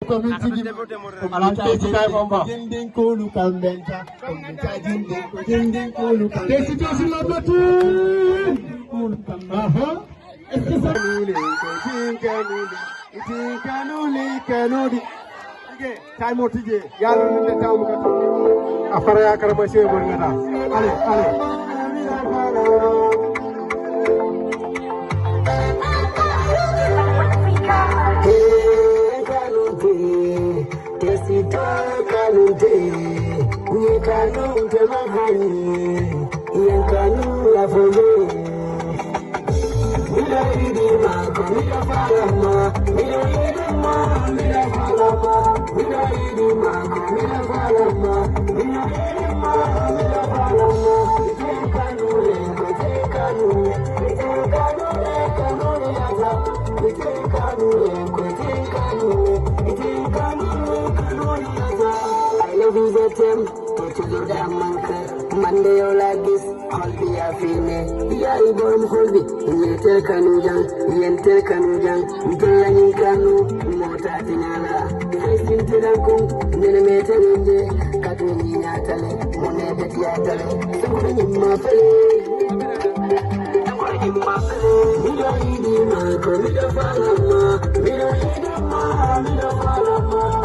community jindin kulu kambenta jindin kulu kambenta situation number 2 est-ce que ça kanuli time out je yalla nde tamu ka afara ya karama sey bo ngata allez Monday or like this, all be a female. Yeah, you born Holby, you tell Kanujan, you tell Kanujan, you tell any Kanu, Motatinala, facing Tilanku, Nelemeter in the Katuni Natale, Monet Yatale, somebody in my face. We don't need him, we don't follow, we don't need him, we don't follow.